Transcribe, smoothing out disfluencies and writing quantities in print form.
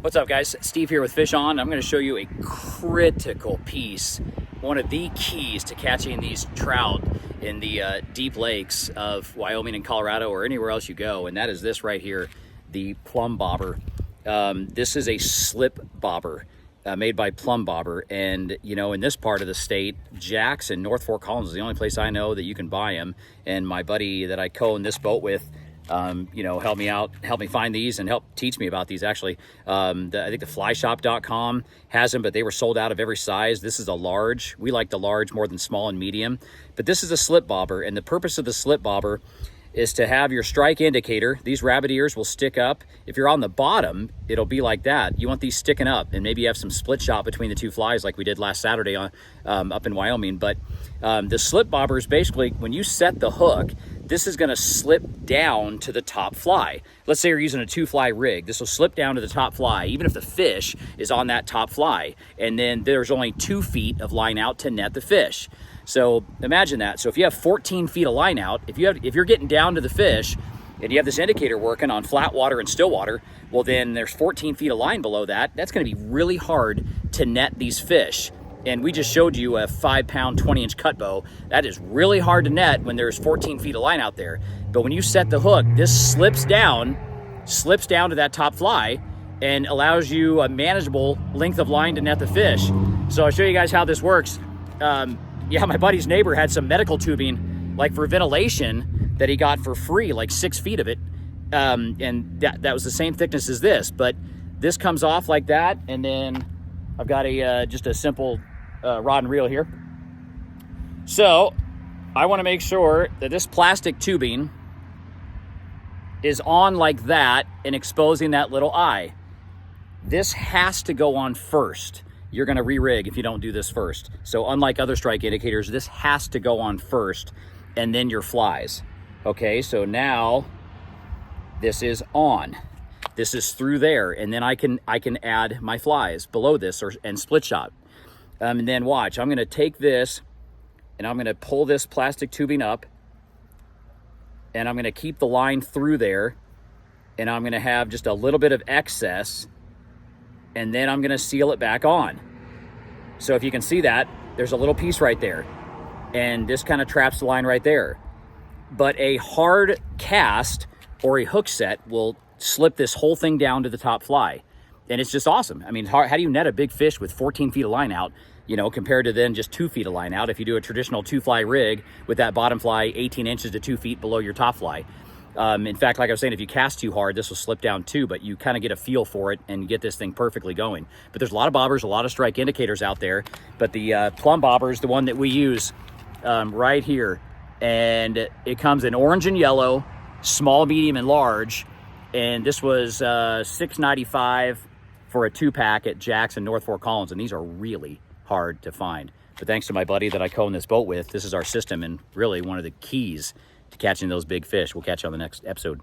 What's up, guys? Steve here with Fish On. I'm going to show you a critical piece, one of the keys to catching these trout in the deep lakes of Wyoming and Colorado or anywhere else you go, and that is this right here, the plumb bobber. This is a slip bobber made by Plumb Bobber, and you know, in this part of the state, Jackson, North Fort Collins is the only place I know that you can buy them. And my buddy that I co-own this boat with, you know, helped me out, helped me find these and helped teach me about these actually. I think the flyshop.com has them, but they were sold out of every size. This is a large. We like the large more than small and medium, but this is a slip bobber, and the purpose of the slip bobber is to have your strike indicator. These rabbit ears will stick up. If you're on the bottom, it'll be like that. You want these sticking up, and maybe you have some split shot between the two flies like we did last Saturday on, up in Wyoming. But the slip bobber is basically, when you set the hook, this is gonna slip down to the top fly. Let's say you're using a 2-fly rig. This will slip down to the top fly, even if the fish is on that top fly. And then there's only 2 feet of line out to net the fish. So imagine that. So if you have 14 feet of line out, if you're getting down to the fish and you have this indicator working on flat water and still water, well then there's 14 feet of line below that. That's gonna be really hard to net these fish. And we just showed you a 5-pound, 20-inch cut bow. That is really hard to net when there's 14 feet of line out there. But when you set the hook, this slips down to that top fly and allows you a manageable length of line to net the fish. So I'll show you guys how this works. Yeah, my buddy's neighbor had some medical tubing, like for ventilation, that he got for free, like 6 feet of it. And that was the same thickness as this, but this comes off like that. And then I've got just a simple rod and reel here. So I want to make sure that this plastic tubing is on like that and exposing that little eye. This has to go on first. You're going to re-rig if you don't do this first. So unlike other strike indicators, this has to go on first and then your flies. Okay, so now this is on. This is through there, and then I can add my flies below this and split shot. And then watch, I'm going to take this and I'm going to pull this plastic tubing up, and I'm going to keep the line through there, and I'm going to have just a little bit of excess, and then I'm going to seal it back on. So if you can see that, there's a little piece right there, and this kind of traps the line right there. But a hard cast or a hook set will slip this whole thing down to the top fly, and it's just awesome. I mean, how do you net a big fish with 14 feet of line out, you know, compared to then just 2 feet of line out if you do a traditional 2-fly rig with that bottom fly 18 inches to 2 feet below your top fly. In fact, like I was saying, if you cast too hard, this will slip down too, but you kind of get a feel for it and get this thing perfectly going. But there's a lot of bobbers, a lot of strike indicators out there, but the Plumb Bobber is the one that we use right here. And it comes in orange and yellow, small, medium, and large. And this was $6.95 for a 2-pack at Jackson, North Fort Collins, and these are really hard to find. But thanks to my buddy that I co-own this boat with, this is our system and really one of the keys to catching those big fish. We'll catch you on the next episode.